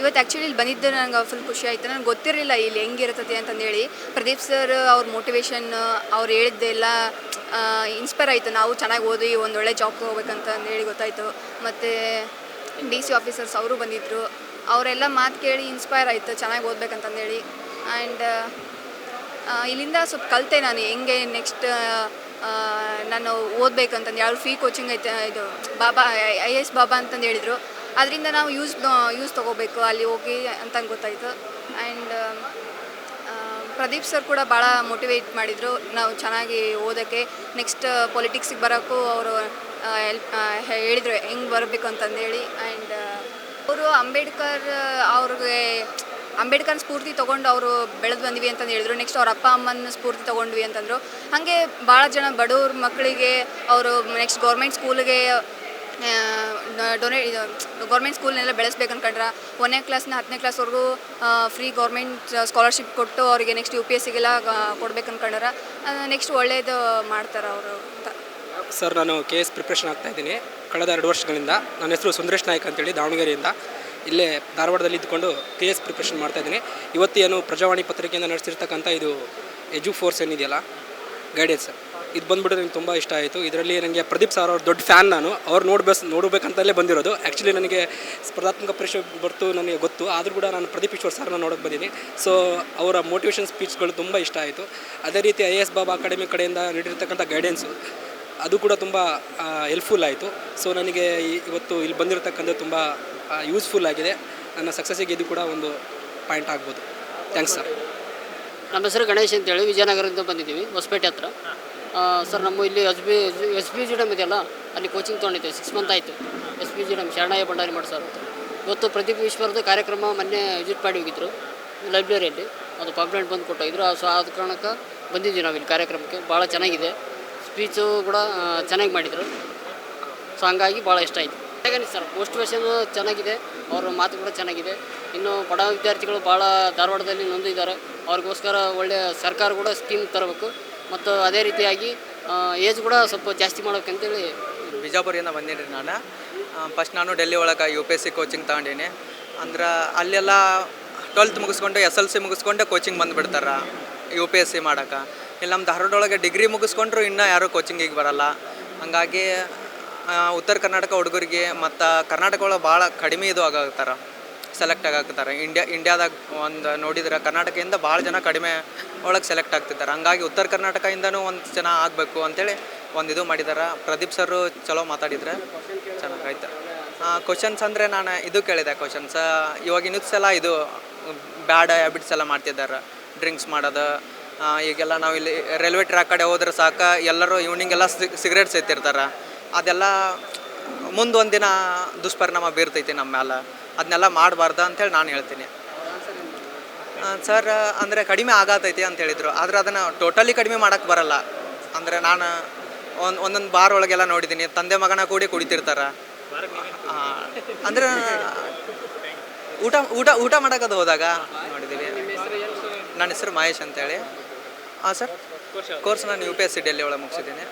ಇವತ್ತು ಆ್ಯಕ್ಚುಲಿ ಇಲ್ಲಿ ಬಂದಿದ್ದು ನಂಗೆ ಫುಲ್ ಖುಷಿ ಆಯಿತು. ನನಗೆ ಗೊತ್ತಿರಲಿಲ್ಲ ಇಲ್ಲಿ ಹೆಂಗಿರ್ತದೆ ಅಂತಂದೇಳಿ. ಪ್ರದೀಪ್ ಸರ್ ಅವ್ರ ಮೋಟಿವೇಶನ್ ಅವ್ರು ಹೇಳಿದ್ದೆಲ್ಲ ಇನ್ಸ್ಪೈರ್ ಆಯಿತು. ನಾವು ಚೆನ್ನಾಗಿ ಓದಿ ಒಂದು ಒಳ್ಳೆ ಜಾಬ್ ಹೋಗ್ಬೇಕಂತ ಅಂದೇಳಿ ಗೊತ್ತಾಯಿತು. ಮತ್ತು DC ಆಫೀಸರ್ಸ್ ಅವರು ಬಂದಿದ್ದರು. ಅವರೆಲ್ಲ ಮಾತು ಕೇಳಿ ಇನ್ಸ್ಪೈರ್ ಆಯಿತು ಚೆನ್ನಾಗಿ ಓದಬೇಕಂತಂದೇಳಿ. ಆ್ಯಂಡ್ ಇಲ್ಲಿಂದ ಸ್ವಲ್ಪ ಕಲಿತೆ ನಾನು ಹೆಂಗೆ ನೆಕ್ಸ್ಟ್ ನಾನು ಓದಬೇಕಂತಂದು ಯಾರು ಫ್ರೀ ಕೋಚಿಂಗ್ ಐತೆ ಇದು ಬಾಬಾ IAS ಬಾಬಾ ಅಂತಂದು ಹೇಳಿದರು. ಅದರಿಂದ ನಾವು ಯೂಸ್ ತೊಗೋಬೇಕು ಅಲ್ಲಿ ಹೋಗಿ ಅಂತ ಗೊತ್ತಾಯಿತು. ಆ್ಯಂಡ್ ಪ್ರದೀಪ್ ಸರ್ ಕೂಡ ಭಾಳ ಮೋಟಿವೇಟ್ ಮಾಡಿದರು ನಾವು ಚೆನ್ನಾಗಿ ಓದೋಕ್ಕೆ. ನೆಕ್ಸ್ಟ್ ಪೊಲಿಟಿಕ್ಸಿಗೆ ಬರೋಕ್ಕೂ ಅವರು ಹೇಳಿದರು ಹೆಂಗೆ ಬರಬೇಕು ಅಂತಂದೇಳಿ. ಆ್ಯಂಡ್ ಅವರು ಅಂಬೇಡ್ಕರ್ ಸ್ಫೂರ್ತಿ ತೊಗೊಂಡು ಅವರು ಬೆಳೆದು ಬಂದ್ವಿ ಅಂತಂದು ಹೇಳಿದ್ರು. ನೆಕ್ಸ್ಟ್ ಅವ್ರ ಅಪ್ಪ ಅಮ್ಮನ ಸ್ಫೂರ್ತಿ ತೊಗೊಂಡ್ವಿ ಅಂತಂದರು. ಹಾಗೆ ಭಾಳ ಜನ ಬಡವ್ರ ಮಕ್ಕಳಿಗೆ ಅವರು ನೆಕ್ಸ್ಟ್ ಗೌರ್ಮೆಂಟ್ ಸ್ಕೂಲಿಗೆ ಗೌರ್ಮೆಂಟ್ ಸ್ಕೂಲ್ನೆಲ್ಲ ಬೆಳೆಸ್ಬೇಕು ಅನ್ಕೊಂಡ್ರೆ 1ನೇ ಕ್ಲಾಸ್ನ 10ನೇ ಕ್ಲಾಸ್ವರೆಗೂ ಫ್ರೀ ಗೌರ್ಮೆಂಟ್ ಸ್ಕಾಲರ್ಶಿಪ್ ಕೊಟ್ಟು ಅವರಿಗೆ ನೆಕ್ಸ್ಟ್ UPSCಗೆಲ್ಲ ಕೊಡ್ಬೇಕು ಅನ್ಕೊಂಡ್ರೆ ನೆಕ್ಸ್ಟ್ ಒಳ್ಳೇದು ಮಾಡ್ತಾರೆ ಅವರು ಅಂತ. ಸರ್, ನಾನು KS ಪ್ರಿಪ್ರೇಷನ್ ಆಗ್ತಾಯಿದ್ದೀನಿ ಕಳೆದ 2 ವರ್ಷಗಳಿಂದ. ನನ್ನ ಹೆಸರು ಸುಂದರೇಶ್ ನಾಯ್ಕ್ ಅಂತೇಳಿ ದಾವಣಗೆರೆಯಿಂದ. ಇಲ್ಲೇ ಧಾರವಾಡದಲ್ಲಿ ಇದ್ದುಕೊಂಡು KS ಪ್ರಿಪ್ರೇಷನ್ ಮಾಡ್ತಾಯಿದ್ದೀನಿ. ಇವತ್ತು ಏನು ಪ್ರಜಾವಾಣಿ ಪತ್ರಿಕೆಯಿಂದ ನಡೆಸಿರ್ತಕ್ಕಂಥ ಇದು ಎಜುಫೋರ್ಸ್ ಏನಿದೆಯಲ್ಲ ಗೈಡೆನ್ಸ್, ಇದು ಬಂದುಬಿಟ್ಟು ನನಗೆ ತುಂಬ ಇಷ್ಟ ಆಯಿತು. ಇದರಲ್ಲಿ ನನಗೆ ಪ್ರದೀಪ್ ಸರ್ ಅವ್ರ ದೊಡ್ಡ ಫ್ಯಾನ್ ನಾನು. ಅವ್ರು ನೋಡಬೇಕಂತಲೇ ಬಂದಿರೋದು. ಆ್ಯಕ್ಚುಲಿ ನನಗೆ ಸ್ಪರ್ಧಾತ್ಮಕ ಪರೀಕ್ಷೆ ಬರ್ತು ನನಗೆ ಗೊತ್ತು, ಆದರೂ ಕೂಡ ನಾನು ಪ್ರದೀಪ್ ಈಶ್ವರ್ ಸರ್ನ ನೋಡೋಕ್ಕೆ ಬಂದಿದ್ದೀನಿ. ಸೊ ಅವರ ಮೋಟಿವೇಶನ್ ಸ್ಪೀಚ್ಗಳು ತುಂಬ ಇಷ್ಟ ಆಯಿತು. ಅದೇ ರೀತಿ IAS ಬಾಬಾ ಅಕಾಡೆಮಿ ಕಡೆಯಿಂದ ನೀಡಿರ್ತಕ್ಕಂಥ ಗೈಡೆನ್ಸು ಅದು ಕೂಡ ತುಂಬ ಹೆಲ್ಪ್ಫುಲ್ ಆಯಿತು. ಸೊ ನನಗೆ ಇವತ್ತು ಇಲ್ಲಿ ಬಂದಿರತಕ್ಕಂಥ ತುಂಬ ಯೂಸ್ಫುಲ್ ಆಗಿದೆ. ನನ್ನ ಸಕ್ಸಸ್ಸಿಗೆ ಇದು ಕೂಡ ಒಂದು ಪಾಯಿಂಟ್ ಆಗ್ಬೋದು. Thanks sir. ನಮ್ಮ ಹೆಸರು ಗಣೇಶ್ ಅಂತೇಳಿ ವಿಜಯನಗರದಿಂದ ಬಂದಿದ್ದೀವಿ, ಹೊಸಪೇಟೆ ಹತ್ರ. ಸರ್, ನಮ್ಮ ಇಲ್ಲಿ SBGDM ಇದೆಯಲ್ಲ, ಅಲ್ಲಿ ಕೋಚಿಂಗ್ ತೊಗೊಂಡಿದ್ದೆ. 6 ಮಂತ್ ಆಯಿತು. SBGDM ಶರಣಯ್ಯ ಭಂಡಾರಿ ಮಾಡಿ ಸರ್. ಇವತ್ತು ಪ್ರದೀಪ್ ಈಶ್ವರ್ದು ಕಾರ್ಯಕ್ರಮ ಮೊನ್ನೆ ವಿಸಿಟ್ ಮಾಡಿ ಹೋಗಿದ್ರು ಲೈಬ್ರರಿಯಲ್ಲಿ. ಅದು ಪಾಂಪ್ಲೆಂಟ್ ಬಂದು ಕೊಟ್ಟಿದ್ರು. ಸೊ ಆದ ಕಾರಣಕ್ಕೆ ಬಂದಿದ್ದೀವಿ ನಾವು ಇಲ್ಲಿ ಕಾರ್ಯಕ್ರಮಕ್ಕೆ. ಭಾಳ ಚೆನ್ನಾಗಿದೆ, ಸ್ಪೀಚು ಕೂಡ ಚೆನ್ನಾಗಿ ಮಾಡಿದರು. ಸೊ ಹಂಗಾಗಿ ಭಾಳ ಇಷ್ಟ ಆಯಿತು. ಹೇಗೆ ಸರ್, ಮೋಟಿವೇಶನ್ ಚೆನ್ನಾಗಿದೆ, ಅವ್ರ ಮಾತು ಕೂಡ ಚೆನ್ನಾಗಿದೆ. ಇನ್ನು ಬಡ ವಿದ್ಯಾರ್ಥಿಗಳು ಭಾಳ ಧಾರವಾಡದಲ್ಲಿ ನೊಂದಿದ್ದಾರೆ. ಅವ್ರಿಗೋಸ್ಕರ ಒಳ್ಳೆಯ ಸರ್ಕಾರ ಕೂಡ ಸ್ಕೀಮ್ ತರಬೇಕು. ಮತ್ತು ಅದೇ ರೀತಿಯಾಗಿ ಏಜ್ ಕೂಡ ಸ್ವಲ್ಪ ಜಾಸ್ತಿ ಮಾಡ್ಬೇಕಂತೇಳಿ. ಬಿಜಾಪುರಿಂದ ಬಂದೀನಿ ನಾನು. ಫಸ್ಟ್ ನಾನು ಡೆಲ್ಲಿ ಒಳಗೆ UPSC ಕೋಚಿಂಗ್ ತಗೊಂಡೀನಿ. ಅಂದ್ರೆ ಅಲ್ಲೆಲ್ಲ 12th ಮುಗಿಸ್ಕೊಂಡು SLC ಮುಗಿಸ್ಕೊಂಡೆ ಕೋಚಿಂಗ್ ಬಂದುಬಿಡ್ತಾರೆ UPSC ಮಾಡೋಕೆ. ಇಲ್ಲಿ ನಮ್ಮ ಧಾರವಾಡೊಳಗೆ ಡಿಗ್ರಿ ಮುಗಿಸ್ಕೊಂಡ್ರು ಇನ್ನೂ ಯಾರೂ ಕೋಚಿಂಗಿಗೆ ಬರೋಲ್ಲ. ಹಾಗಾಗಿ ಉತ್ತರ ಕರ್ನಾಟಕ ಹುಡುಗರಿಗೆ ಮತ್ತು ಕರ್ನಾಟಕ ಒಳಗೆ ಭಾಳ ಕಡಿಮೆ ಇದು ಆಗತ್ತಾರೆ, ಸೆಲೆಕ್ಟ್ ಆಗಾಕ್ತಾರೆ. ಇಂಡಿಯಾದಾಗ ಒಂದು ನೋಡಿದ್ರೆ ಕರ್ನಾಟಕದಿಂದ ಭಾಳ ಜನ ಕಡಿಮೆ ಒಳಗೆ ಸೆಲೆಕ್ಟ್ ಆಗ್ತಿದ್ದಾರೆ. ಹಂಗಾಗಿ ಉತ್ತರ ಕರ್ನಾಟಕದಿಂದನೂ ಒಂದು ಜನ ಆಗಬೇಕು ಅಂಥೇಳಿ ಒಂದು ಇದು ಮಾಡಿದ್ದಾರೆ. ಪ್ರದೀಪ್ ಸರು ಚಲೋ ಮಾತಾಡಿದರೆ ಚೆನ್ನಾಗಾಯ್ತು. ಕ್ವಶನ್ಸ್ ಅಂದರೆ ನಾನು ಇದು ಕೇಳಿದೆ ಕ್ವಶನ್ಸ್. ಇವಾಗ ನ್ಯೂಸ್ ಎಲ್ಲ ಇದು ಬ್ಯಾಡ್ ಹ್ಯಾಬಿಟ್ಸ್ ಎಲ್ಲ ಮಾಡ್ತಿದ್ದಾರೆ, ಡ್ರಿಂಕ್ಸ್ ಮಾಡೋದು. ಈಗೆಲ್ಲ ನಾವು ಇಲ್ಲಿ ರೈಲ್ವೆ ಟ್ರ್ಯಾಕ್ ಕಡೆ ಹೋದ್ರೆ ಸಾಕು, ಎಲ್ಲರೂ ಈವ್ನಿಂಗೆಲ್ಲ ಸಿಗರೇಟ್ ಸೇತಿರ್ತಾರೆ. ಅದೆಲ್ಲ ಮುಂದೊಂದು ದಿನ ದುಷ್ಪರಿಣಾಮ ಬೀರ್ತೈತಿ ನಮ್ಮ ಮೇಲೆ. ಅದನ್ನೆಲ್ಲ ಮಾಡಬಾರ್ದು ಅಂಥೇಳಿ ನಾನು ಹೇಳ್ತೀನಿ. ಸರ್, ಅಂದರೆ ಕಡಿಮೆ ಆಗತೈತಿ ಅಂತ ಹೇಳಿದರು. ಆದರೆ ಅದನ್ನು ಟೋಟಲಿ ಕಡಿಮೆ ಮಾಡೋಕ್ಕೆ ಬರಲ್ಲ. ಅಂದರೆ ನಾನು ಒಂದೊಂದು ಬಾರ್ ಒಳಗೆಲ್ಲ ನೋಡಿದ್ದೀನಿ, ತಂದೆ ಮಗನ ಕೂಡಿ ಕುಡಿತಿರ್ತಾರೆ. ಅಂದರೆ ಊಟ ಮಾಡೋಕ್ಕದು ಹೋದಾಗ ನೋಡಿದ್ದೀವಿ. ನನ್ನ ಹೆಸರು ಮಹೇಶ್ ಅಂತೇಳಿ. ಸರ್, ಕೋರ್ಸ್ ನಾನು UPSC ಡೆಲ್ಲಿ ಒಳಗೆ ಮುಗಿಸಿದ್ದೀನಿ.